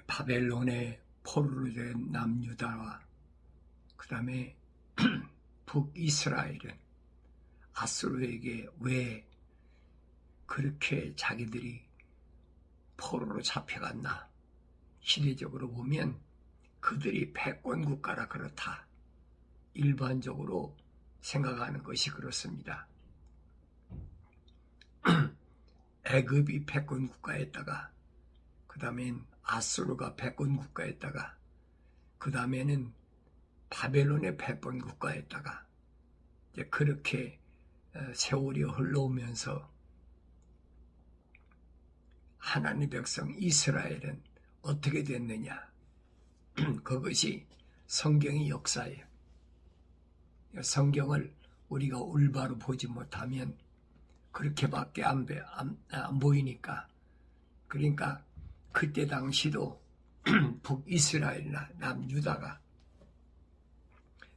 바벨론의 포로로 된 남유다와 그 다음에 북이스라엘은 아수르에게 왜 그렇게 자기들이 포로로 잡혀갔나? 시대적으로 보면 그들이 패권 국가라 그렇다. 일반적으로 생각하는 것이 그렇습니다. 애굽이 패권 국가였다가 그 다음엔 아수르가 패권 국가였다가 그 다음에는 바벨론의 패권 국가였다가 이제 그렇게 세월이 흘러오면서 하나님의 백성 이스라엘은 어떻게 됐느냐? 그것이 성경의 역사예요. 성경을 우리가 올바로 보지 못하면 그렇게밖에 안 보이니까. 그러니까 그때 당시도 북이스라엘이나 남유다가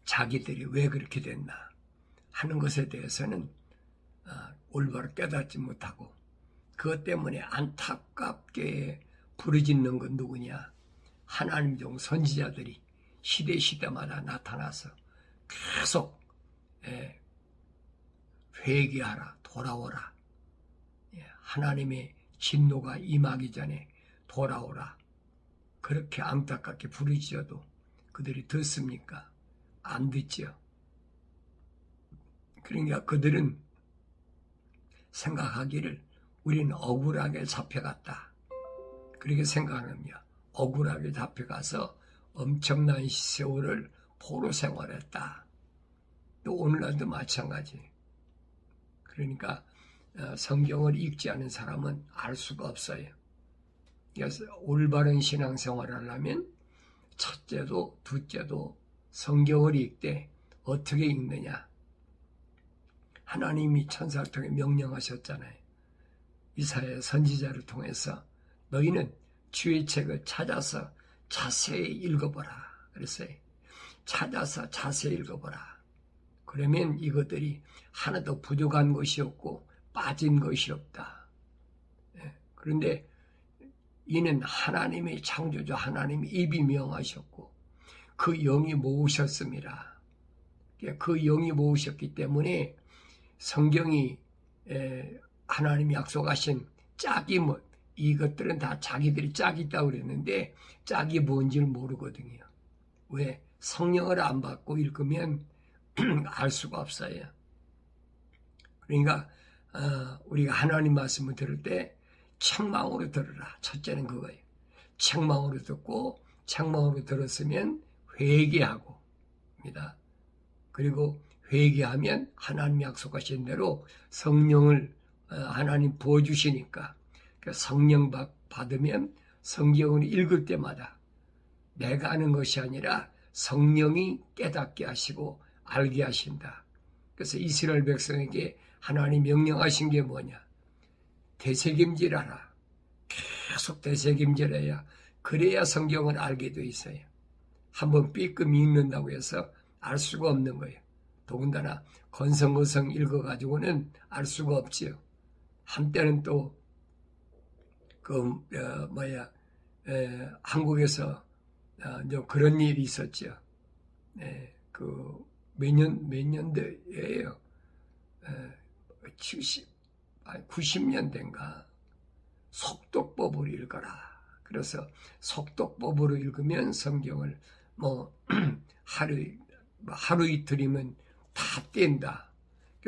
자기들이 왜 그렇게 됐나 하는 것에 대해서는 올바로 깨닫지 못하고 그것 때문에 안타깝게 부르짖는 건 누구냐? 하나님 종 선지자들이 시대마다 나타나서 계속 회개하라, 돌아오라. 하나님의 진노가 임하기 전에 돌아오라. 그렇게 안타깝게 부르짖어도 그들이 듣습니까? 안 듣죠. 그러니까 그들은 생각하기를 우리는 억울하게 잡혀갔다. 그렇게 생각합니다. 억울하게 잡혀가서 엄청난 세월을 포로 생활했다. 또 오늘날도 마찬가지. 그러니까 성경을 읽지 않은 사람은 알 수가 없어요. 그래서 올바른 신앙생활을 하려면 첫째도 둘째도 성경을 읽되 어떻게 읽느냐. 하나님이 천사를 통해 명령하셨잖아요. 이사야 선지자를 통해서 너희는 주의 책을 찾아서 자세히 읽어보라. 그랬어요. 찾아서 자세히 읽어보라. 그러면 이것들이 하나도 부족한 것이 없고 빠진 것이 없다. 그런데 이는 하나님의 창조주 하나님이 입이 명하셨고 그 영이 모으셨습니다. 그 영이 모으셨기 때문에 성경이 하나님이 약속하신 짝이 이것들은 다 자기들이 짝이 있다고 그랬는데 짝이 뭔지를 모르거든요. 왜? 성령을 안 받고 읽으면 알 수가 없어요. 그러니까 우리가 하나님 말씀을 들을 때 책망으로 들으라. 첫째는 그거예요. 책망으로 듣고 책망으로 들었으면 회개하고 입니다. 그리고 회개하면 하나님 약속하신 대로 성령을 하나님 부어주시니까 성령 받으면 성경을 읽을 때마다 내가 아는 것이 아니라 성령이 깨닫게 하시고 알게 하신다. 그래서 이스라엘 백성에게 하나님 명령하신 게 뭐냐? 되새김질하라. 계속 되새김질해야 그래야 성경을 알게 돼 있어요. 한번 삐끔 읽는다고 해서 알 수가 없는 거예요. 더군다나 건성건성 읽어가지고는 알 수가 없지요. 한때는 또 한국에서 그런 일이 있었죠. 몇 년대예요. 90년대인가 속독법으로 읽어라. 그래서 속독법으로 읽으면 성경을 하루 이틀이면 다 뗀다.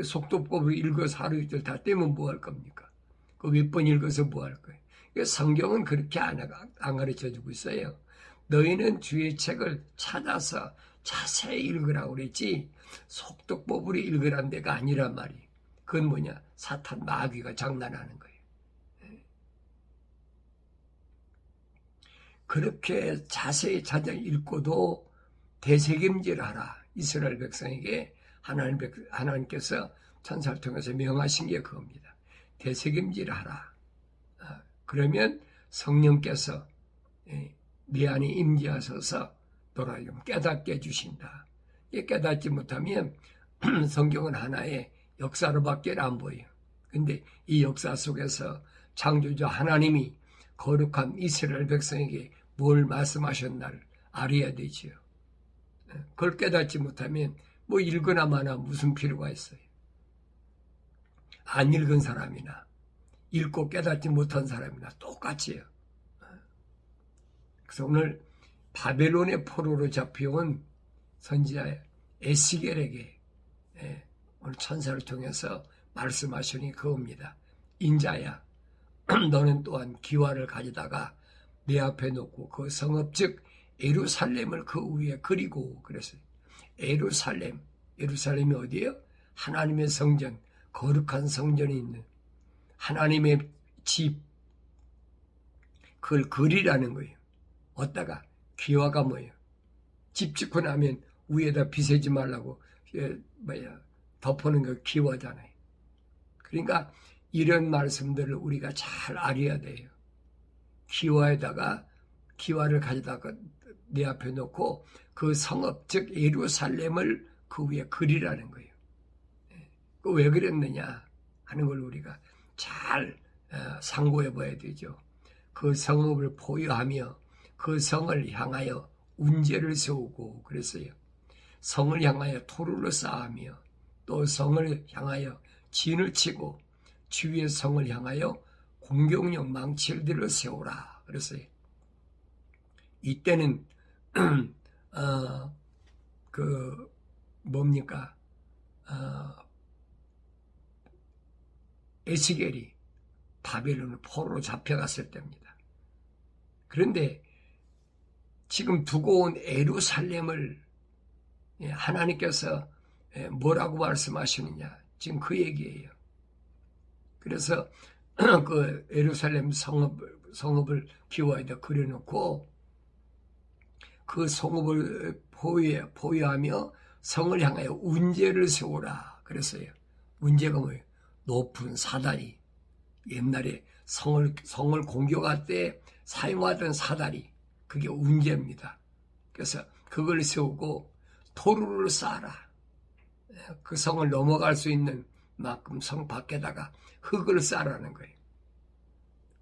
속독법으로 읽어서 하루 이틀 다 떼면 뭐 할 겁니까? 그 몇 번 읽어서 뭐 할 거예요? 성경은 그렇게 안 가르쳐주고 있어요. 너희는 주의 책을 찾아서 자세히 읽으라고 그랬지 속독법으로 읽으란 데가 아니란 말이에요. 그건 뭐냐? 사탄 마귀가 장난하는 거예요. 그렇게 자세히 찾아 읽고도 되새김질하라. 이스라엘 백성에게 하나님께서 천사를 통해서 명하신 게 그겁니다. 되새김질하라. 그러면 성령께서 네 안에 임재하셔서 너를 깨닫게 해주신다. 깨닫지 못하면 성경은 하나의 역사로밖에 안 보여요. 근데 이 역사 속에서 창조주 하나님이 거룩한 이스라엘 백성에게 뭘 말씀하셨나를 알아야 되지요. 그걸 깨닫지 못하면 뭐 읽거나 마나 무슨 필요가 있어요. 안 읽은 사람이나 읽고 깨닫지 못한 사람이나 똑같이요. 그래서 오늘 바벨론의 포로로 잡혀온 선지자 에스겔에게 오늘 천사를 통해서 말씀하시니 그겁니다. 인자야, 너는 또한 기와를 가져다가 내 앞에 놓고 그 성읍 즉 예루살렘을 그 위에 그리고 그랬어요. 예루살렘이 어디예요? 하나님의 성전, 거룩한 성전이 있는 하나님의 집, 그걸 그리라는 거예요. 어디다가? 기와가 뭐예요? 집 짓고 나면 위에다 비세지 말라고 덮어놓은 거 기와잖아요. 그러니까 이런 말씀들을 우리가 잘 알아야 돼요. 기와를 가져다가 내 앞에 놓고 그 성읍 즉 예루살렘을 그 위에 그리라는 거예요. 왜 그랬느냐 하는 걸 우리가 잘 상고해 봐야 되죠. 그 성읍을 포위하며 그 성을 향하여 운제를 세우고 그랬어요. 성을 향하여 토르를 쌓으며 또 성을 향하여 진을 치고 주위의 성을 향하여 공격용 망칠들을 세우라 그랬어요. 이때는 에스겔이 바벨론을 포로로 잡혀갔을 때입니다. 그런데 지금 두고 온 예루살렘을 하나님께서 뭐라고 말씀하시느냐 지금 그 얘기예요. 그래서 그 예루살렘 성읍을 기와에다 그려놓고 그 성읍을 포위하며 성을 향하여 운제를 세우라 그랬어요. 운제가 뭐예요? 높은 사다리, 옛날에 성을 공격할 때 사용하던 사다리, 그게 운제입니다. 그래서 그걸 세우고 토르를 쌓아라. 그 성을 넘어갈 수 있는 만큼 성 밖에다가 흙을 쌓으라는 거예요.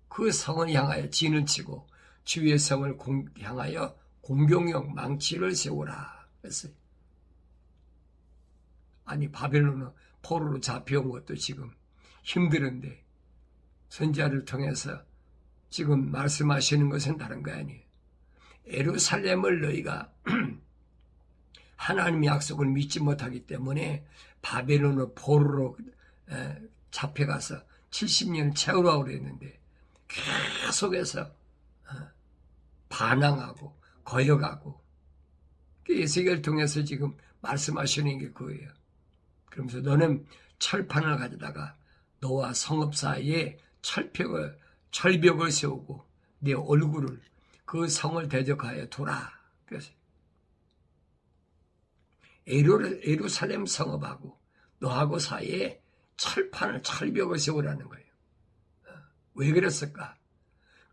그 성을 향하여 진을 치고 주위의 성을 향하여 공격용 망치를 세우라 그랬어요. 아니 바벨론은 포로로 잡혀온 것도 지금 힘들은데 선지자를 통해서 지금 말씀하시는 것은 다른 거 아니에요. 예루살렘을 너희가 하나님의 약속을 믿지 못하기 때문에 바벨론을 포로로 잡혀가서 70년을 채우라고 그랬는데 계속해서 반항하고 거역하고 에스겔을 통해서 지금 말씀하시는 게 그거예요. 그러면서 너는 철판을 가져다가 너와 성읍 사이에 철벽을 세우고 내 얼굴을 그 성을 대적하여 두라. 그래서 예루살렘 성읍하고 너하고 사이에 철벽을 세우라는 거예요. 왜 그랬을까?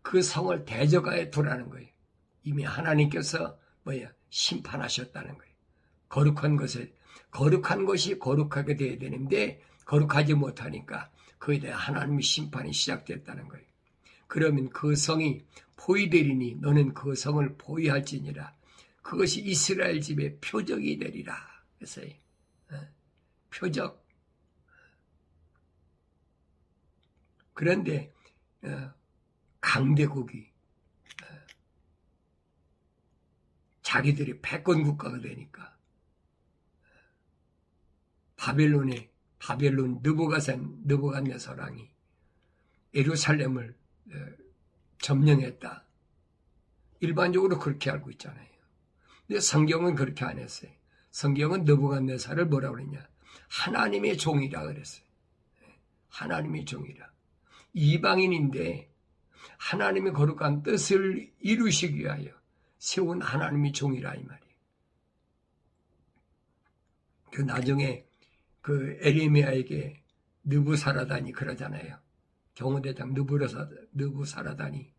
그 성을 대적하여 두라는 거예요. 이미 하나님께서 심판하셨다는 거예요. 거룩한 것이 거룩하게 되어야 되는데 거룩하지 못하니까 그에 대해 하나님의 심판이 시작됐다는 거예요. 그러면 그 성이 포위되리니 너는 그 성을 포위할지니라. 그것이 이스라엘 집의 표적이 되리라. 그래서 표적. 그런데 강대국이 자기들이 패권 국가가 되니까 바벨론 느부갓네살왕이 예루살렘을 점령했다. 일반적으로 그렇게 알고 있잖아요. 근데 성경은 그렇게 안 했어요. 성경은 느부갓네살을 뭐라고 그랬냐? 하나님의 종이라 그랬어요. 하나님의 종이라. 이방인인데 하나님의 거룩한 뜻을 이루시기 위하여 세운 하나님의 종이라 이 말이에요. 그 나중에 그 에레미야에게 느부사라단이 그러잖아요. 경호대장 느부사라단이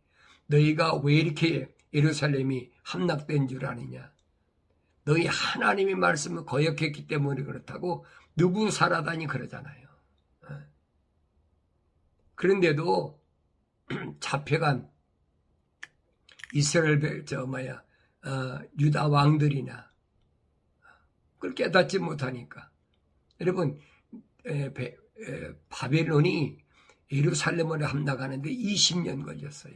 너희가 왜 이렇게 예루살렘이 함락된 줄 아느냐? 너희 하나님의 말씀을 거역했기 때문에 그렇다고 느부사라단이 그러잖아요. 그런데도 잡혀간 이스라엘 유다 왕들이나 그걸 깨닫지 못하니까. 여러분, 바벨론이 예루살렘을 함락하는데 20년 걸렸어요.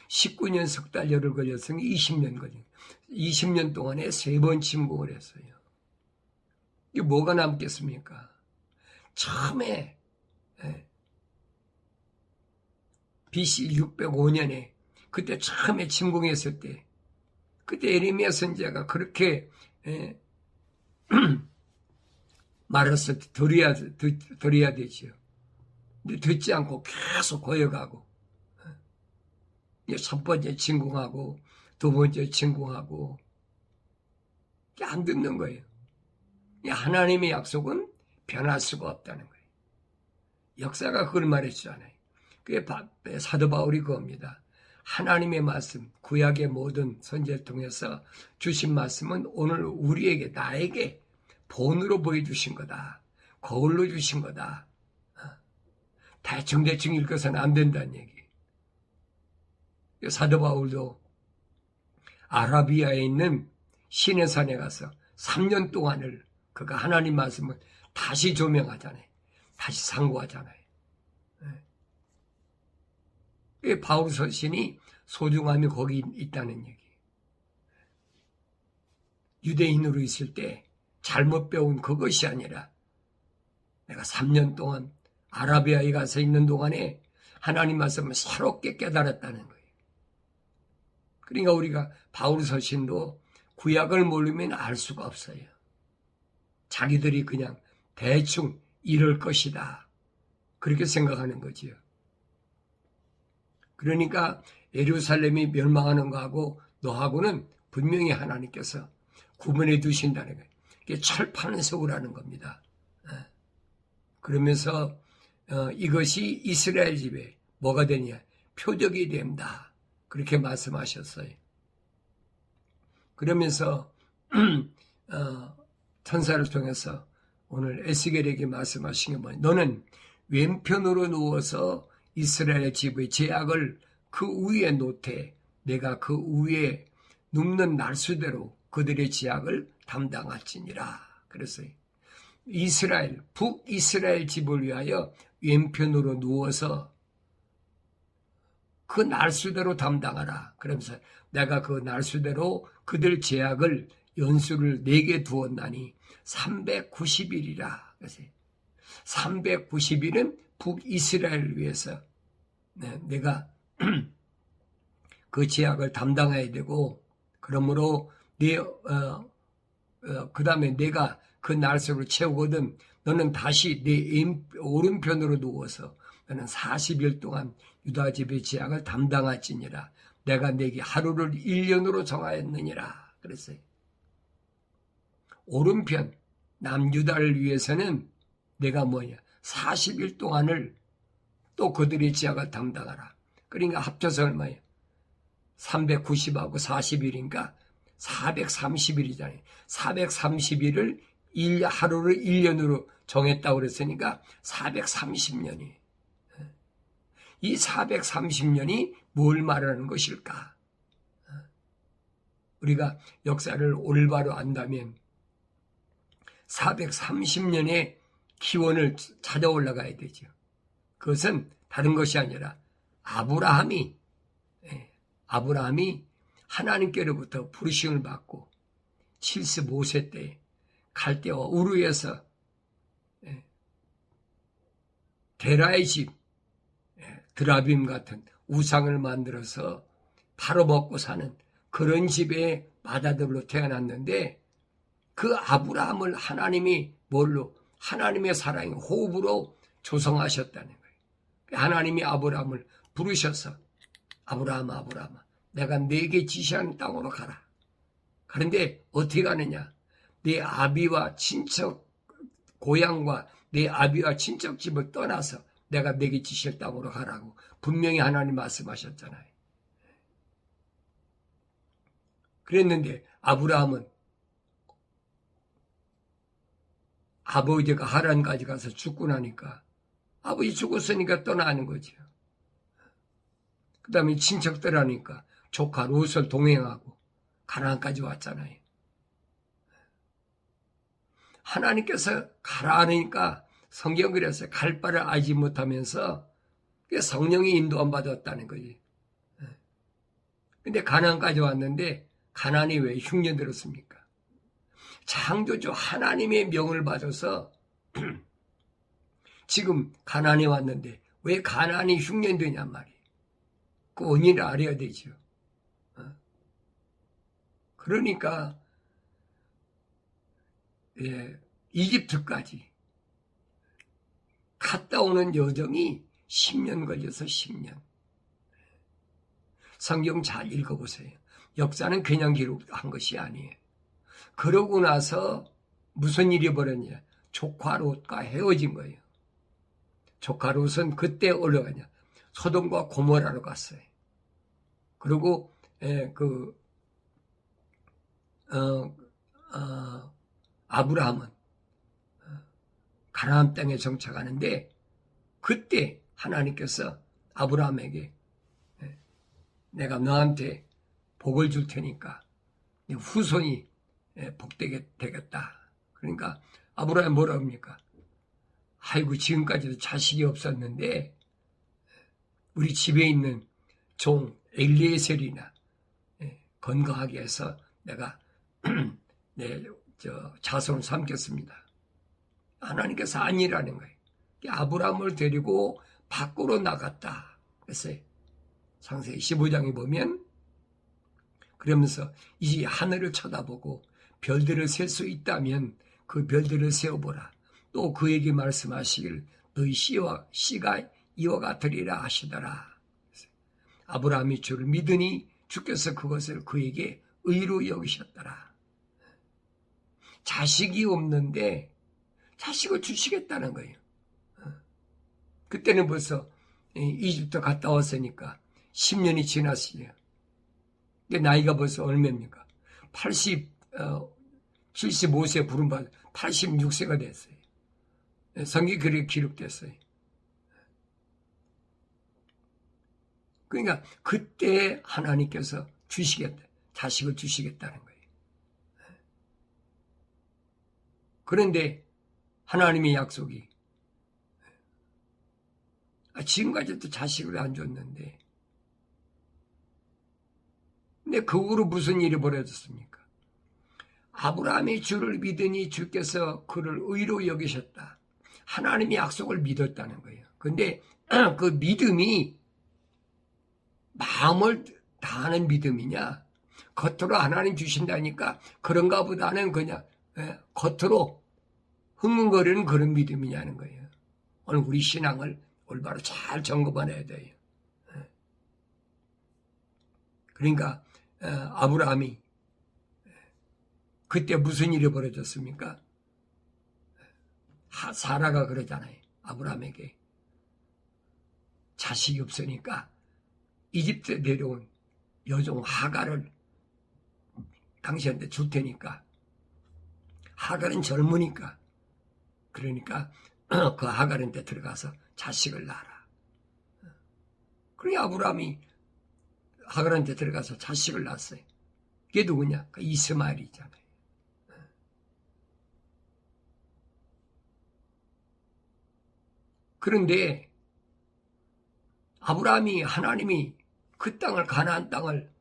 19년 석 달 열흘 걸렸으니 20년 걸린. 20년 동안에 3번 침공을 했어요. 이게 뭐가 남겠습니까? 처음에 BC 605년에 그때 처음에 침공했을 때 그때 예레미야 선지자가 그렇게 말했을 때 들어야 되지요. 근데 듣지 않고 계속 고여가고 첫 번째 침공하고 두 번째 침공하고 안 듣는 거예요. 하나님의 약속은 변할 수가 없다는 거예요. 역사가 그걸 말해주잖아요. 그게 사도 바울이 그겁니다. 하나님의 말씀, 구약의 모든 선지를 통해서 주신 말씀은 오늘 우리에게, 나에게 본으로 보여주신 거다. 거울로 주신 거다. 대충 읽어서는 안 된다는 얘기. 사도 바울도 아라비아에 있는 시내산에 가서 3년 동안을 그가 하나님 말씀을 다시 조명하잖아요. 다시 상고하잖아요. 바울 서신이 소중함이 거기 있다는 얘기. 유대인으로 있을 때 잘못 배운 그것이 아니라 내가 3년 동안 아라비아에 가서 있는 동안에 하나님 말씀을 새롭게 깨달았다는 거예요. 그러니까 우리가 바울 서신도 구약을 모르면 알 수가 없어요. 자기들이 그냥 대충 이럴 것이다. 그렇게 생각하는 거지요. 그러니까 예루살렘이 멸망하는 거하고 너하고는 분명히 하나님께서 구분해 두신다는 거예요. 이게 철판은 세우라는 겁니다. 그러면서 이것이 이스라엘 집에 뭐가 되냐? 표적이 된다. 그렇게 말씀하셨어요. 그러면서 천사를 통해서 오늘 에스겔에게 말씀하신 게 뭐냐? 너는 왼편으로 누워서 이스라엘 집의 제약을 그 위에 놓되 내가 그 위에 눕는 날수대로 그들의 제약을 담당할지니라. 그랬어요. 이스라엘, 북이스라엘 집을 위하여 왼편으로 누워서 그 날수대로 담당하라. 그러면서 내가 그 날수대로 그들 제약을 연수를 4개 두었나니 390일이라. 그래서 390일은 북이스라엘을 위해서 내가 그 제약을 담당해야 되고, 그러므로 그 다음에 내가 그 날수를 채우거든 너는 다시 내 오른편으로 누워서 너는 40일 동안 유다 집의 제약을 담당할지니라. 내가 내게 하루를 1년으로 정하였느니라. 그랬어요. 오른편 남유다를 위해서는 내가 뭐냐? 40일 동안을 또 그들의 제약을 담당하라. 그러니까 합쳐서 얼마예요? 390하고 40일이니까 430일이잖아요. 430일을 하루를 1년으로 정했다고 그랬으니까 430년이. 이 430년이 뭘 말하는 것일까? 우리가 역사를 올바로 안다면 430년의 기원을 찾아 올라가야 되죠. 그것은 다른 것이 아니라 아브라함이 하나님께로부터 부르심을 받고 75세 때 갈대와 우르에서 데라의 집 드라빔 같은 우상을 만들어서 팔아먹고 사는 그런 집에 맏아들로 태어났는데, 그 아브라함을 하나님이 뭘로? 하나님의 사랑의 호흡으로 조성하셨다는 거예요. 하나님이 아브라함을 부르셔서 아브라함아 내가 네게 지시하는 땅으로 가라. 그런데 어떻게 가느냐? 네 아비와 친척 고향과 네 아비와 친척 집을 떠나서 내가 네게 지시할 땅으로 가라고 분명히 하나님 말씀하셨잖아요. 그랬는데 아브라함은 아버지가 하란까지 가서 죽고 나니까 아버지 죽었으니까 떠나는 거죠. 그 다음에 친척들 하니까 조카 롯을 동행하고 가나안까지 왔잖아요. 하나님께서 가라 하니까 성경 그랬어요. 갈 바를 알지 못하면서 성령이 인도함 받았다는 거지. 근데 가나안까지 왔는데 가나안이 왜 흉년 들었습니까? 창조주 하나님의 명을 받아서 지금 가나안에 왔는데 왜 가나안이 흉년되냔 말이에요. 그 원인을 알아야 되죠. 그러니까 이집트까지 갔다 오는 여정이 10년 걸려서 10년. 성경 잘 읽어보세요. 역사는 그냥 기록한 것이 아니에요. 그러고 나서 무슨 일이 벌어졌냐. 조카 롯과 헤어진 거예요. 조카 롯은 그때 어디로 가냐. 소돔과 고모라로 갔어요. 그리고 아브라함은 가나안 땅에 정착하는데 그때 하나님께서 아브라함에게 내가 너한테 복을 줄 테니까 후손이 복되게 되겠다. 그러니까 아브라함이 뭐라 합니까? 아이고 지금까지도 자식이 없었는데 우리 집에 있는 종 엘리에셀이나 건강하게 해서 내가 내 자손을 삼겠습니다. 하나님께서 아니라는 거예요. 아브라함을 데리고 밖으로 나갔다. 그랬어요. 창세기 15장에 보면 그러면서 이제 하늘을 쳐다보고 별들을 셀 수 있다면 그 별들을 세어보라. 또 그에게 말씀하시길 너희 씨가 이와 같으리라 하시더라. 아브라함이 주를 믿으니 주께서 그것을 그에게 의로 여기셨더라. 자식이 없는데 자식을 주시겠다는 거예요. 그때는 벌써 이집트 갔다 왔으니까 10년이 지났어요. 근데 나이가 벌써 얼마입니까? 75세 부름받아 86세가 됐어요. 성경에 그렇게 기록됐어요. 그러니까 그때 하나님께서 주시겠다. 자식을 주시겠다는 거예요. 그런데 하나님의 약속이 지금까지도 자식을 안 줬는데 근데 그 후로 무슨 일이 벌어졌습니까? 아브라함이 주를 믿으니 주께서 그를 의로 여기셨다. 하나님의 약속을 믿었다는 거예요. 근데 그 믿음이 마음을 다하는 믿음이냐 겉으로 하나님 주신다니까 그런가 보다는 그냥 겉으로 흥흥거리는 그런 믿음이냐는 거예요. 오늘 우리 신앙을 올바로 잘 점검해야 돼요. 그러니까 아브라함이 그때 무슨 일이 벌어졌습니까? 사라가 그러잖아요. 아브라함에게 자식이 없으니까 이집트에 내려온 여종 하갈을 당신한테 줄 테니까 하갈은 젊으니까 그러니까 그 하갈한테 들어가서 자식을 낳아라. 그러니 아브라함이 하갈한테 들어가서 자식을 낳았어요. 그게 누구냐? 그 이스마엘이잖아요. 그런데 아브라함이 하나님이 그 땅을 가나안 땅을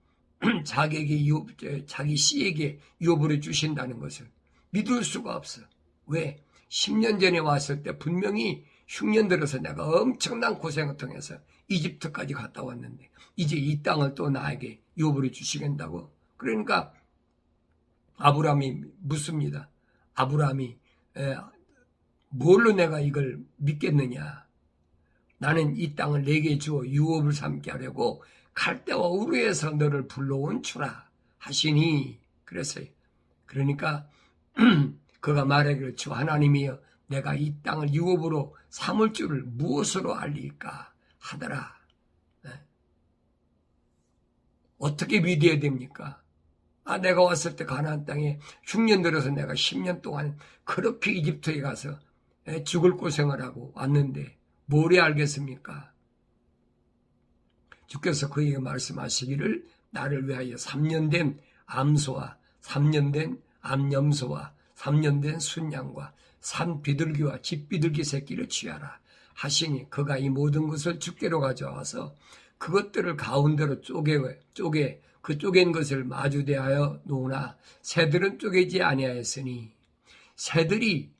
자기 씨에게 유업으로 주신다는 것을 믿을 수가 없어. 왜? 10년 전에 왔을 때 분명히 흉년 들어서 내가 엄청난 고생을 통해서 이집트까지 갔다 왔는데 이제 이 땅을 또 나에게 유업으로 주시겠다고. 그러니까 아브라함이 묻습니다. 아브라함이 뭘로 내가 이걸 믿겠느냐. 나는 이 땅을 내게 주어 유업을 삼게 하려고 갈대와 우르에서 너를 불러온 주라 하시니 그랬어요. 그러니까 그가 말하기를 주 하나님이여 내가 이 땅을 유업으로 삼을 줄을 무엇으로 알리까 하더라. 어떻게 믿어야 됩니까? 내가 왔을 때 가나안 땅에 흉년 들어서 내가 10년 동안 그렇게 이집트에 가서 죽을 고생을 하고 왔는데 뭘 알겠습니까? 주께서 그에게 말씀하시기를 나를 위하여 3년 된 암소와 3년 된 암염소와 3년 된 순양과 산 비둘기와 집 비둘기 새끼를 취하라 하시니 그가 이 모든 것을 주께로 가져와서 그것들을 가운데로 쪼개 그 쪼갠 것을 마주대하여 놓으나 새들은 쪼개지 아니하였으니 새들이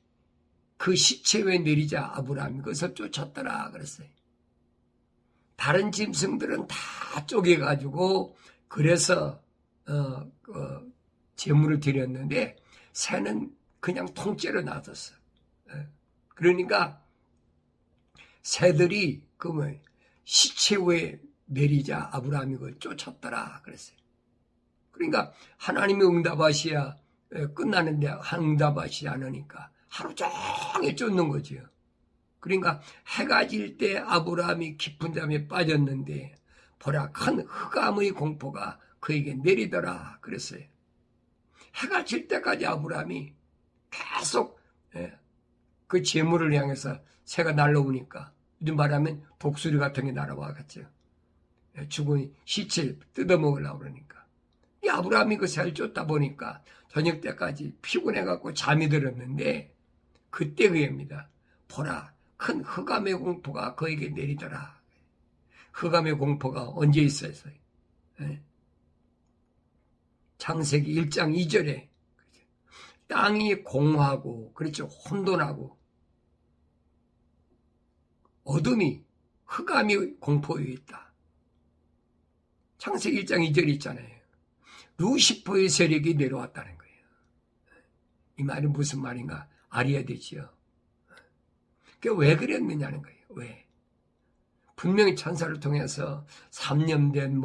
그 시체 위에 내리자 아브라함이 그것을 쫓았더라 그랬어요. 다른 짐승들은 다 쪼개가지고 그래서 제물을 드렸는데 새는 그냥 통째로 놔뒀어. 그러니까 새들이 그러면 시체 위에 내리자 아브라함이 그걸 쫓았더라 그랬어요. 그러니까 하나님이 응답하시야 끝나는데 응답하시지 않으니까 하루 종일 쫓는 거죠. 그러니까 해가 질 때 아브라함이 깊은 잠에 빠졌는데 보라 큰 흑암의 공포가 그에게 내리더라 그랬어요. 해가 질 때까지 아브라함이 계속 그 재물을 향해서 새가 날라오니까 요즘 말하면 독수리 같은 게 날아와갔죠. 죽은 시체 뜯어먹으려고 그러니까. 이 아브라함이 그 새를 쫓다 보니까 저녁 때까지 피곤해갖고 잠이 들었는데 그때 그입니다. 보라 큰 흑암의 공포가 그에게 내리더라. 흑암의 공포가 언제 있었어요? 창세기 1장 2절에 땅이 공허하고 그렇죠. 혼돈하고 어둠이 흑암이 공포에 있다. 창세기 1장 2절이 있잖아요. 루시퍼의 세력이 내려왔다는 거예요. 이 말이 무슨 말인가 알아야 되지요. 그게 왜 그랬느냐는 거예요. 왜? 분명히 천사를 통해서 3년 된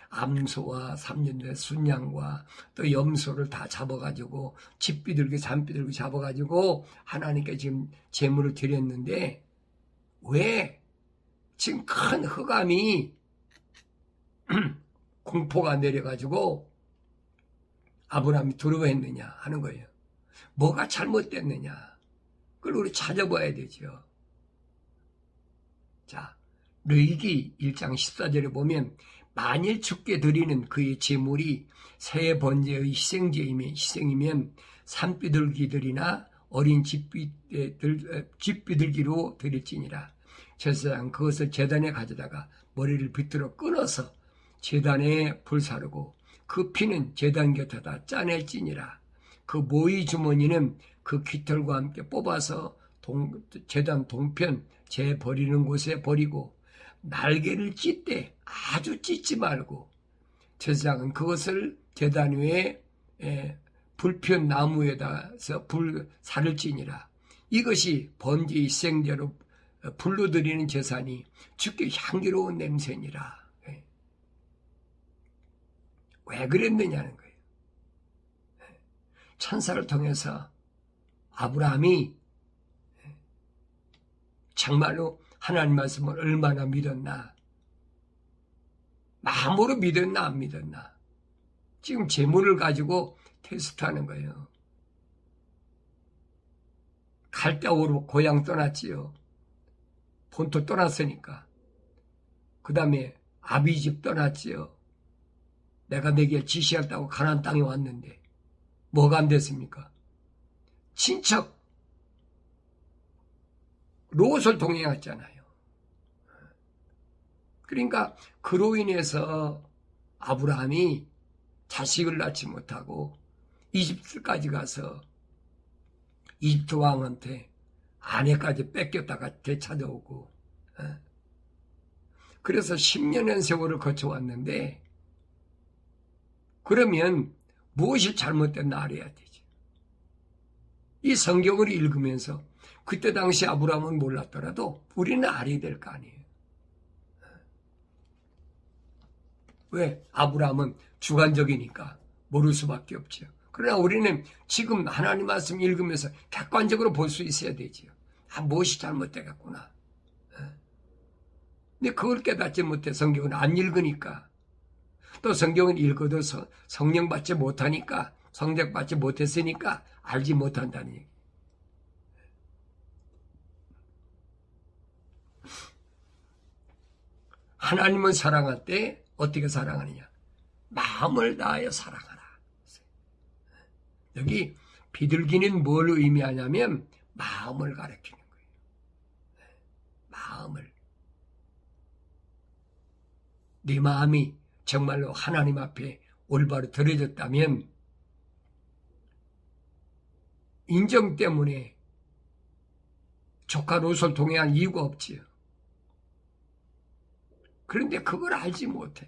암소와 3년 된 순양과 또 염소를 다 잡아가지고 집비둘기 산비둘기 잡아가지고 하나님께 지금 제물을 드렸는데 왜 지금 큰 흑암이 공포가 내려가지고 아브라함이 두려워했느냐 하는 거예요. 뭐가 잘못됐느냐 그걸 우리 찾아봐야 되죠. 자, 르이기 1장 14절에 보면 만일 주께 드리는 그의 제물이 새 번제의 희생이면 산비둘기들이나 어린 집비둘기로 드릴지니라. 제사장 그것을 제단에 가져다가 머리를 비틀어 끊어서 제단에 불사르고 그 피는 제단 곁에다 짜낼지니라. 그 모이 주머니는 그 깃털과 함께 뽑아서 제단 동편 재 버리는 곳에 버리고 날개를 찢되 아주 찢지 말고 제사장은 그것을 제단 위에 불편 나무에다서 불사를 지니라. 이것이 번제 희생제로 불로 드리는 제사니 주께 향기로운 냄새니라. 왜 그랬느냐는 거예요. 천사를 통해서 아브라함이 정말로 하나님 말씀을 얼마나 믿었나, 마음으로 믿었나 안 믿었나, 지금 재물을 가지고 테스트하는 거예요. 갈대오로 고향 떠났지요. 본토 떠났으니까. 그 다음에 아비집 떠났지요. 내가 내게 지시했다고 가나안 땅에 왔는데 뭐가 안 됐습니까? 친척 롯을 동행했잖아요. 그러니까 그로 인해서 아브라함이 자식을 낳지 못하고 이집트까지 가서 이집트 왕한테 아내까지 뺏겼다가 되찾아오고 그래서 10년의 세월을 거쳐왔는데 그러면 무엇이 잘못됐나 알아야 되지. 이 성경을 읽으면서 그때 당시 아브라함은 몰랐더라도 우리는 알아야 될 거 아니에요. 왜? 아브라함은 주관적이니까 모를 수밖에 없죠. 그러나 우리는 지금 하나님 말씀 읽으면서 객관적으로 볼 수 있어야 되지요. 무엇이 잘못되겠구나. 근데 그걸 깨닫지 못해 성경은 안 읽으니까 또 성경을 읽어도 성령 받지 못하니까 성적 받지 못했으니까 알지 못한다는 얘기. 하나님은 사랑할 때 어떻게 사랑하느냐? 마음을 다하여 사랑하라. 여기 비둘기는 뭘 의미하냐면 마음을 가리키는 거예요. 마음을. 네 마음이 정말로 하나님 앞에 올바로 들어졌다면 인정 때문에 조카 롯을 동행한 이유가 없지요. 그런데 그걸 알지 못해.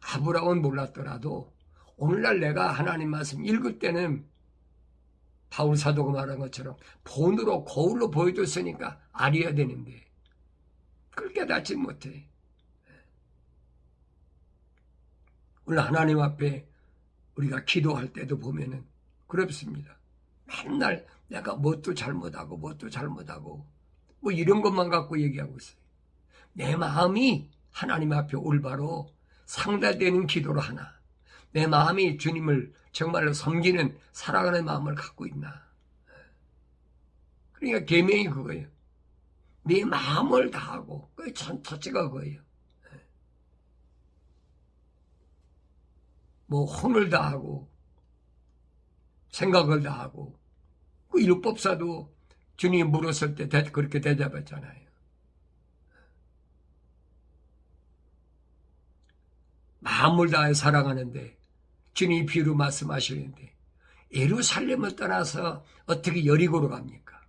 아브라함은 몰랐더라도 오늘날 내가 하나님 말씀 읽을 때는 바울 사도가 말한 것처럼 본으로 거울로 보여줬으니까 알아야 되는데 그걸 깨닫지 못해. 오늘 하나님 앞에 우리가 기도할 때도 보면은 그렇습니다. 맨날 내가 뭣도 잘못하고 뭐 이런 것만 갖고 얘기하고 있어요. 내 마음이 하나님 앞에 올바로 상달되는 기도를 하나, 내 마음이 주님을 정말로 섬기는 사랑하는 마음을 갖고 있나. 그러니까 계명이 그거예요. 네 마음을 다하고, 그게 첫째가 그거예요. 뭐 혼을 다하고 생각을 다하고, 그 율법사도 주님이 물었을 때 그렇게 대답했잖아요. 마음을 다해 사랑하는데 주님이 비유로 말씀하시는데 예루살렘을 떠나서 어떻게 여리고로 갑니까?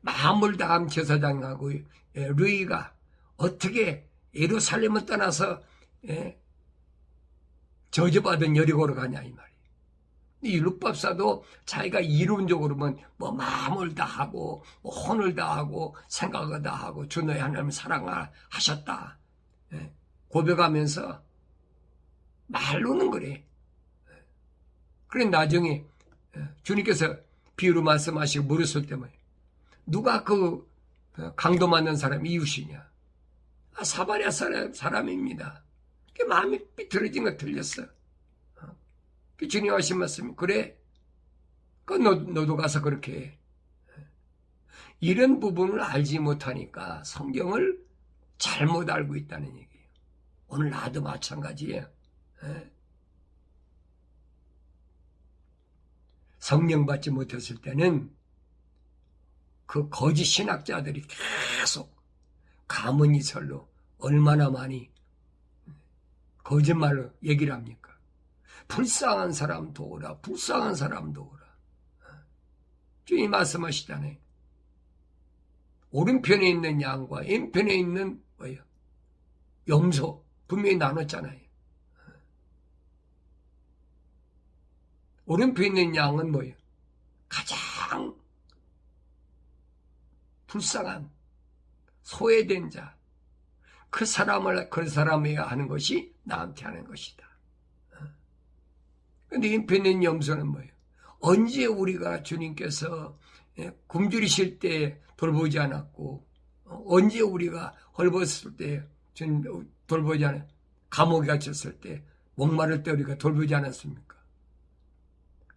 마음을 다한 제사장하고 루이가 어떻게 예루살렘을 떠나서 저주받은 여리고로 가냐 이 말이에요. 이 율법사도 자기가 이론적으로는 뭐 마음을 다하고 뭐 혼을 다하고 생각을 다하고 주 너의 하나님을 사랑하셨다 고백하면서 말로는 그래. 그래 나중에 주님께서 비유로 말씀하시고 물었을 때 누가 그 강도 맞는 사람이 이웃이냐? 사마리아 사람입니다. 그 마음이 삐뚤어진 거 들렸어. 그 주님 하신 말씀이 그래. 그 너도 가서 그렇게 해. 이런 부분을 알지 못하니까 성경을 잘못 알고 있다는 얘기예요. 오늘 나도 마찬가지예요. 성령 받지 못했을 때는 그 거짓 신학자들이 계속 가문이설로 얼마나 많이 거짓말로 얘기를 합니까? 불쌍한 사람도 오라, 불쌍한 사람도 오라. 주님 말씀하시잖아요. 오른편에 있는 양과 왼편에 있는 염소 분명히 나눴잖아요. 오른편에 있는 양은 뭐예요? 가장 불쌍한 소외된 자. 그 사람이야 하는 것이 나한테 하는 것이다. 근데 왼편에 있는 염소는 뭐예요? 언제 우리가 주님께서 굶주리실 때 돌보지 않았고, 언제 우리가 헐벗을 때 주님 돌보지 않았고, 감옥에 갇혔을 때, 목마를 때 우리가 돌보지 않았습니까?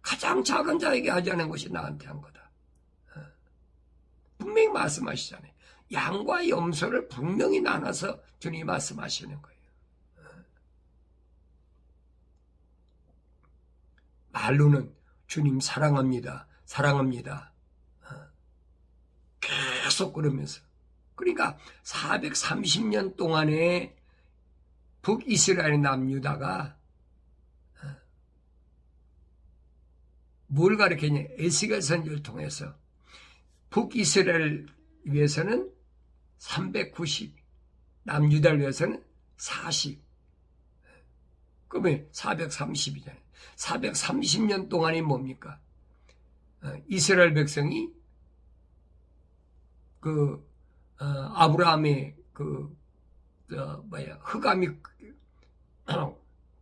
가장 작은 자에게 하자는 것이 나한테 한 거다. 분명히 말씀하시잖아요. 양과 염소를 분명히 나눠서 주님이 말씀하시는 거예요. 말로는 주님 사랑합니다. 사랑합니다. 계속 그러면서. 그러니까 430년 동안에 북이스라엘 남유다가 뭘 가르치냐. 에스겔 선지를 통해서 북이스라엘 위해서는 390, 남유다를 위해서는 40. 그러면 430이잖아요. 430년 동안이 뭡니까? 이스라엘 백성이 아브라함의 흑암이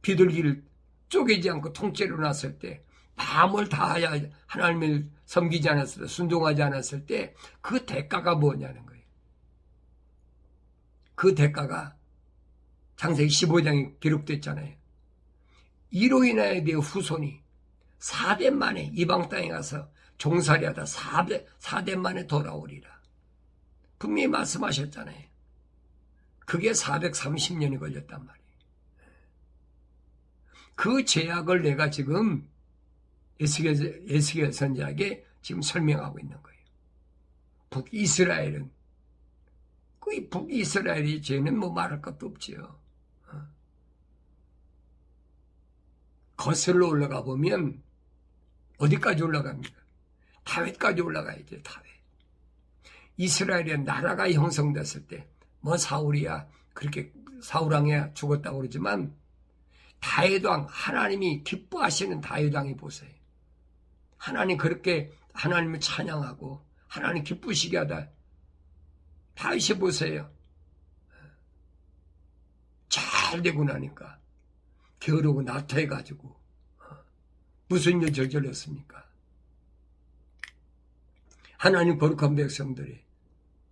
비둘기를 쪼개지 않고 통째로 놨을 때 마음을 다하여 하나님을 섬기지 않았을 때, 순종하지 않았을 때 그 대가가 뭐냐는 거예요. 그 대가가 창세기 15장에 기록됐잖아요. 이로 인하여 내 후손이 4대 만에 이방 땅에 가서 종살이하다 4대 만에 돌아오리라. 분명히 말씀하셨잖아요. 그게 430년이 걸렸단 말이에요. 그 제약을 내가 지금 에스겔 선지자에게 지금 설명하고 있는 거예요. 북이스라엘은, 그 북이스라엘의 죄는 뭐 말할 것도 없지요. 거슬러 올라가 보면 어디까지 올라갑니까? 다윗까지 올라가야죠. 다윗. 이스라엘의 나라가 형성됐을 때 뭐 사울이야 그렇게 사울왕이야 죽었다고 그러지만 다윗왕, 하나님이 기뻐하시는 다윗왕이 보세요. 하나님 그렇게 하나님을 찬양하고 하나님 기쁘시게 하다. 다윗이 보세요. 잘 되고 나니까 게으르고 나태해가지고 무슨 일 저질렀습니까? 하나님 거룩한 백성들이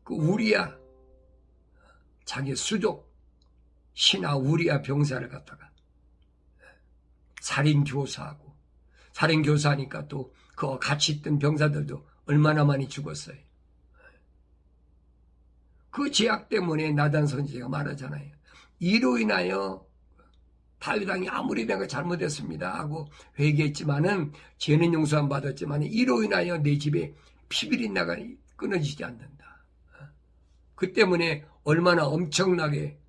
그 우리야 자기 수족 신하 우리야 병사를 갖다가 살인교사하고 살인교사하니까 또 그 같이 있던 병사들도 얼마나 많이 죽었어요. 그 죄악 때문에 나단 선지자가 말하잖아요. 이로 인하여 다윗왕이 아무리 내가 잘못했습니다 하고 회개했지만은 죄는 용서 안 받았지만 이로 인하여 내 집에 피비린 나가 끊어지지 않는다. 그 때문에 얼마나 엄청나게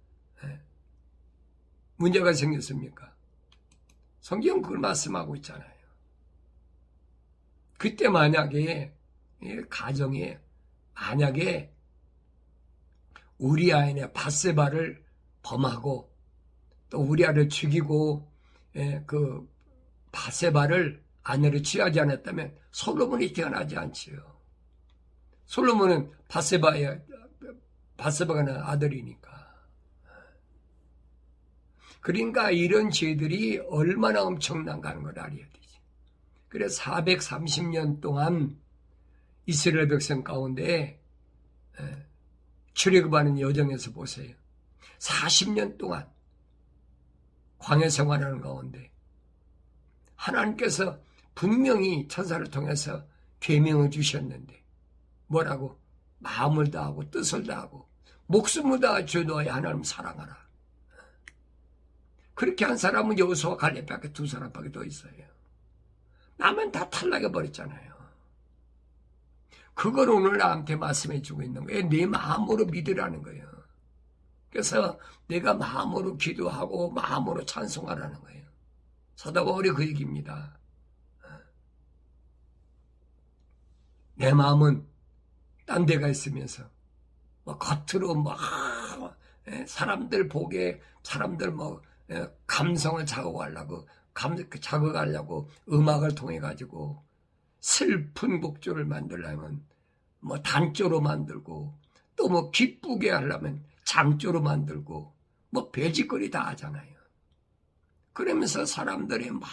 문제가 생겼습니까? 성경 그걸 말씀하고 있잖아요. 그때 만약에 가정에 만약에 우리아의 밧세바를 범하고 또 우리아를 죽이고 그 밧세바를 아내로 취하지 않았다면 솔로몬이 태어나지 않지요. 솔로몬은 밧세바가 난 아들이니까. 그러니까 이런 죄들이 얼마나 엄청난가 하는 걸 알아야 되지. 그래서 430년 동안 이스라엘 백성 가운데 출애굽하는 여정에서 보세요. 40년 동안 광야 생활하는 가운데 하나님께서 분명히 천사를 통해서 계명을 주셨는데 뭐라고? 마음을 다하고 뜻을 다하고 목숨을 다하 주 너의 하나님 사랑하라. 그렇게 한 사람은 여호수아와 갈렙밖에 두 사람밖에 더 있어요. 남은 다 탈락해버렸잖아요. 그걸 오늘 나한테 말씀해 주고 있는 거예요. 내 마음으로 믿으라는 거예요. 그래서 내가 마음으로 기도하고 마음으로 찬송하라는 거예요. 사도 바울이 그 얘기입니다. 내 마음은 딴 데가 있으면서 뭐 겉으로 막 사람들 보게 사람들 뭐 감성을 자극하려고 자극하려고 음악을 통해 가지고 슬픈 곡조를 만들려면 뭐 단조로 만들고 또 뭐 기쁘게 하려면 장조로 만들고 뭐 배짓거리 다 하잖아요. 그러면서 사람들이 막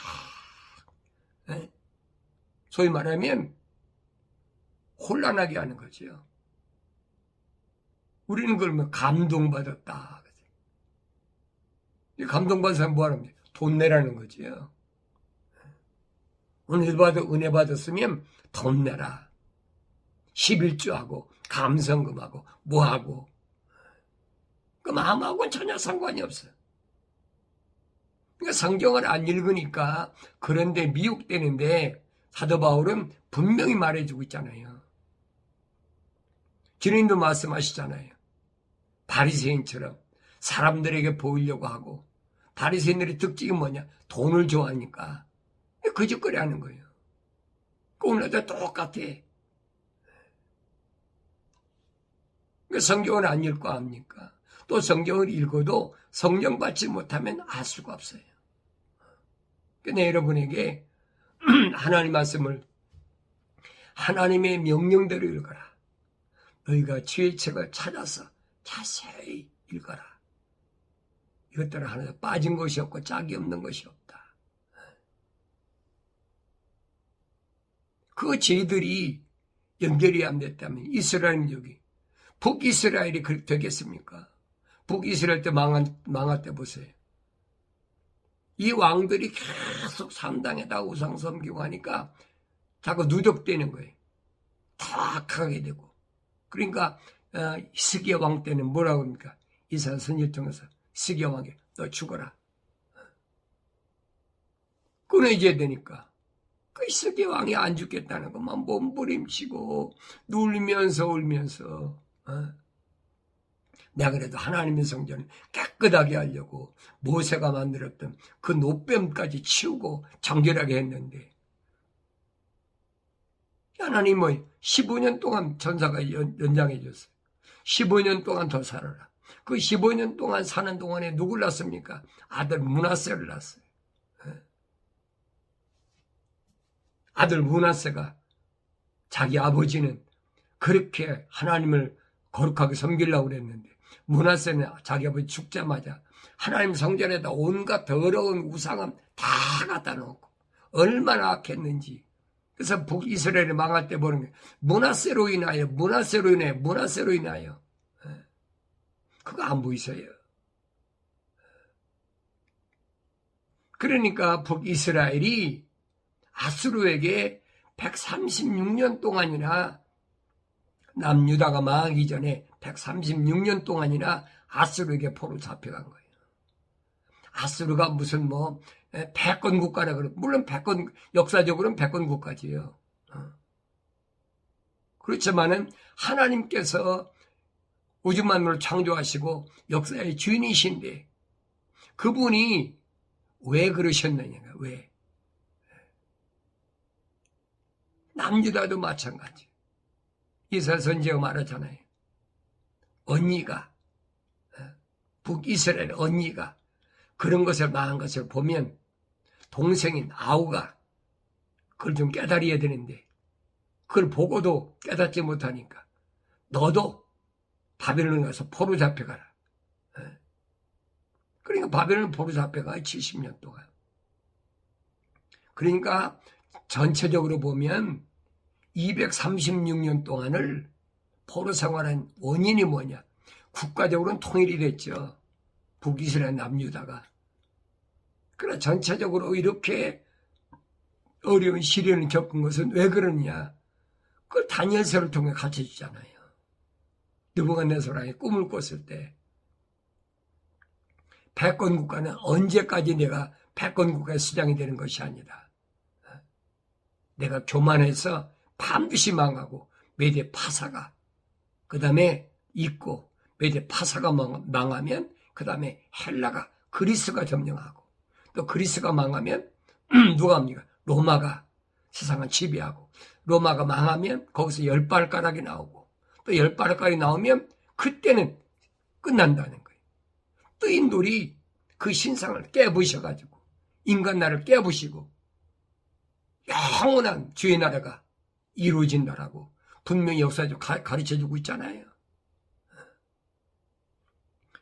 소위 말하면 혼란하게 하는 거죠. 우리는 그러면 감동받았다. 감동받은 사람 뭐 하는 거예요? 돈 내라는 거지요. 은혜 받았으면 돈 내라. 11조하고 감성금하고 뭐하고 그 마음하고는 전혀 상관이 없어요. 그러니까 성경을 안 읽으니까 그런데 미혹되는데 사도 바울은 분명히 말해주고 있잖아요. 주님도 말씀하시잖아요. 바리새인처럼 사람들에게 보이려고 하고 바리새인들의 특징이 뭐냐? 돈을 좋아하니까 거짓거리 하는 거예요. 오늘도 똑같아. 그러니까 성경을 안 읽고 합니까? 또 성경을 읽어도 성령 받지 못하면 알 수가 없어요. 그러니까 여러분에게 하나님 말씀을 하나님의 명령대로 읽어라. 너희가 주의 책을 찾아서 자세히 읽어라. 이것들은 하나 빠진 것이 없고 짝이 없는 것이 없다. 그 죄들이 연결이 안 됐다면 이스라엘 여기 북이스라엘이 그렇게 되겠습니까? 북이스라엘 때 망할 때 보세요. 이 왕들이 계속 산당에다 우상 섬기고 하니까 자꾸 누적되는 거예요. 더 악하게 되고. 그러니까 히스기야 왕 때는 뭐라고 합니까? 이사야 선지자 통해서 히스기야 왕에 너 죽어라. 끊어져야 되니까. 그 이스라엘 왕이 안 죽겠다는 것만 몸부림치고 눌면서 울면서 내가 그래도 하나님의 성전을 깨끗하게 하려고 모세가 만들었던 그 노뱀까지 치우고 정결하게 했는데 하나님은 15년 동안 전사가 연장해 줬어요. 15년 동안 더 살아라. 그 15년 동안 사는 동안에 누굴 낳습니까? 아들 므낫세를 낳았어요. 아들 므낫세가 자기 아버지는 그렇게 하나님을 거룩하게 섬기려고 그랬는데 므낫세는 자기 아버지 죽자마자 하나님 성전에다 온갖 더러운 우상함 다 갖다 놓고 얼마나 악했는지. 그래서 북이스라엘이 망할 때 보는 게 므낫세로 인하여 그거 안 보이세요. 그러니까 북이스라엘이 아수르에게 136년 동안이나 남유다가 망하기 전에 136년 동안이나 아수르에게 포로 잡혀간 거예요. 아수르가 무슨 패권 국가라 그러 물론 패권 역사적으로는 패권 국가지요. 그렇지만은 하나님께서 우주 만물을 창조하시고 역사의 주인이신데 그분이 왜 그러셨느냐? 왜? 남유다도 마찬가지. 이스라엘 선지자가 말하잖아요. 언니가 북이스라엘 언니가 그런 것을 망한 것을 보면 동생인 아우가 그걸 좀 깨달아야 되는데 그걸 보고도 깨닫지 못하니까 너도 바벨론 가서 포로 잡혀가라. 그러니까 바벨론 포로 잡혀가 70년 동안. 그러니까 전체적으로 보면 236년 동안을 포로 생활한 원인이 뭐냐? 국가적으로는 통일이 됐죠. 북이스라엘 남유다가. 그러나 전체적으로 이렇게 어려운 시련을 겪은 것은 왜 그러냐? 그걸 다니엘서를 통해 가르쳐주잖아요. 느부갓네살이 꿈을 꿨을 때 패권 국가는 언제까지 내가 패권 국가의 수장이 되는 것이 아니다. 내가 교만해서 반드시 망하고 메대 파사가 그 다음에 있고 메대 파사가 망하면 그 다음에 헬라가 그리스가 점령하고 또 그리스가 망하면 누가 합니까? 로마가 세상을 지배하고 로마가 망하면 거기서 10발가락이 나오고 또 10발가락이 나오면 그때는 끝난다는 거예요. 또 인돌이 그 신상을 깨부셔가지고 인간 나라를 깨부시고 영원한 주의 나라가 이루어진다라고 분명히 역사적으로 가르쳐주고 있잖아요.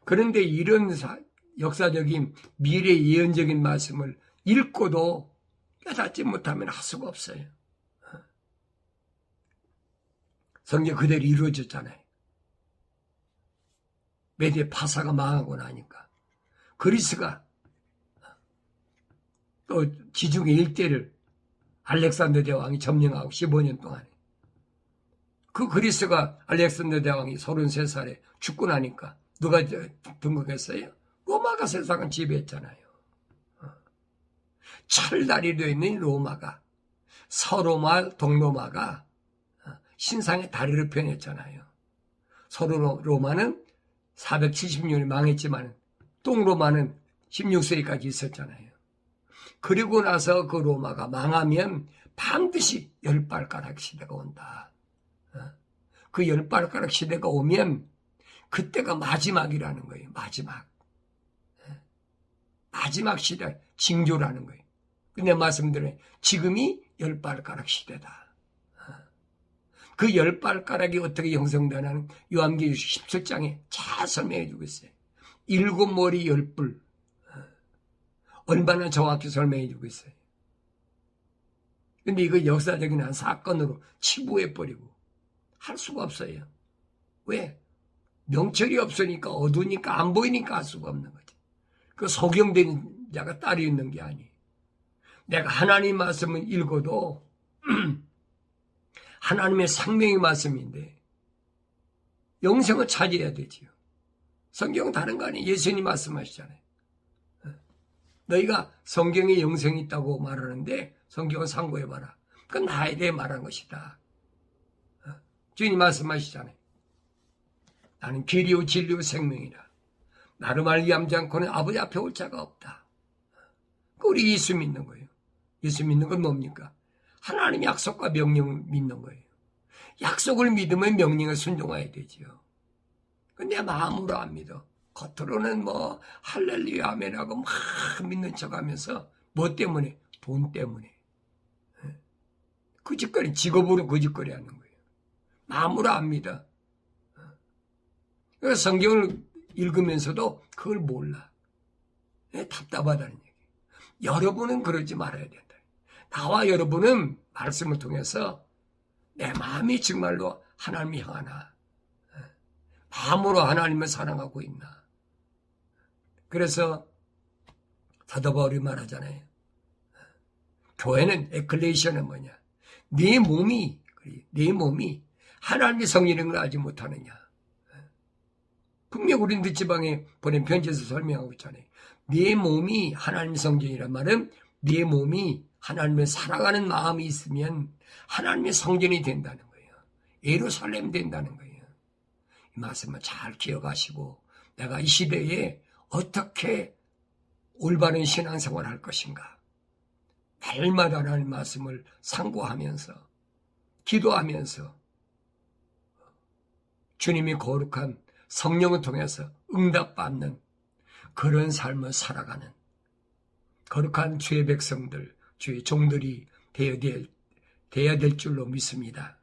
그런데 이런 역사적인 미래 예언적인 말씀을 읽고도 깨닫지 못하면 할 수가 없어요. 성경 그대로 이루어졌잖아요. 메대 파사가 망하고 나니까 그리스가 또 지중해 일대를 알렉산더 대왕이 점령하고 15년 동안에 그 그리스가 알렉산더 대왕이 33살에 죽고 나니까 누가 등극했어요? 로마가 세상을 지배했잖아요. 철다리 되어 있는 로마가 서로마, 동로마가 신상의 다리를 표현했잖아요. 서로 로마는 470년이 망했지만 동로마는 16세기까지 있었잖아요. 그리고 나서 그 로마가 망하면 반드시 10발가락 시대가 온다. 그 10발가락 시대가 오면 그때가 마지막이라는 거예요. 마지막 시대 징조라는 거예요. 근데 말씀드려요. 지금이 10발가락 시대다. 그 10발가락이 어떻게 형성되냐는 요한계시록 17장에 잘 설명해 주고 있어요. 7머리 10뿔. 얼마나 정확히 설명해 주고 있어요. 근데 이거 역사적인 한 사건으로 치부해버리고 할 수가 없어요. 왜? 명철이 없으니까 어두우니까 안 보이니까 할 수가 없는 거지. 그 소경된 자가 딸이 있는 게 아니에요. 내가 하나님 말씀을 읽어도 하나님의 생명의 말씀인데 영생을 차지해야 되지요. 성경은 다른 거 아니에요. 예수님 말씀하시잖아요. 너희가 성경에 영생이 있다고 말하는데 성경은 상고해봐라. 그건 나에 대해 말한 것이다. 주님 말씀하시잖아요. 나는 길이요 진리요 생명이라. 나를 말기 함지 않고는 아버지 앞에 올 자가 없다. 우리 예수 믿는 거예요. 예수 믿는 건 뭡니까? 하나님의 약속과 명령을 믿는 거예요. 약속을 믿으면 명령에 순종해야 되죠. 근데 마음으로 안 믿어. 겉으로는 뭐 할렐루야 아멘하고 막 믿는 척하면서 뭐 때문에? 돈 때문에. 거짓거리, 직업으로 거짓거리 하는 거예요. 마음으로 안 믿어. 그래서 성경을 읽으면서도 그걸 몰라. 답답하다는 얘기. 여러분은 그러지 말아야 된다. 나와 여러분은 말씀을 통해서 내 마음이 정말로 하나님을 향하나, 마음으로 하나님을 사랑하고 있나. 그래서 사도 바울이 말하잖아요. 교회는 에클레시아는 뭐냐? 네 몸이 하나님의 성령인 걸 알지 못하느냐. 분명 고린도 지방에 보낸 편지에서 설명하고 있잖아요. 네 몸이 하나님의 성전이란 말은 네 몸이 하나님을 사랑하는 마음이 있으면 하나님의 성전이 된다는 거예요. 예루살렘 된다는 거예요. 이 말씀을 잘 기억하시고 내가 이 시대에 어떻게 올바른 신앙생활을 할 것인가. 날마다 하나님 말씀을 상고하면서 기도하면서 주님이 거룩한 성령을 통해서 응답받는 그런 삶을 살아가는 거룩한 주의 백성들, 주의 종들이 되어야 될 줄로 믿습니다.